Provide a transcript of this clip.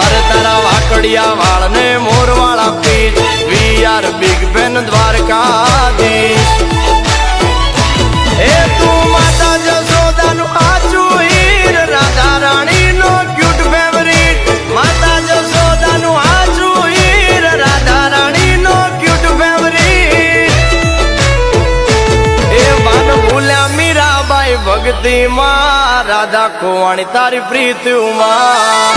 અરે તારા વાકડિયા વાળ ને મોરવાળા પીઠ વી આર બિગ બેન દ્વારકાધીશ એ તું માતા જશોદાનું આચું હીર રાધા રાણી નો ક્યુટ ફેવરિટ માતા જશોદાનું આચું હીર રાધા રાણી નો ક્યુટ ફેવરિટ એ વાન ભૂલ્યા મીરાબાઈ ભક્તિ માં રાધા ખોવાણી તારી પ્રીતિ માં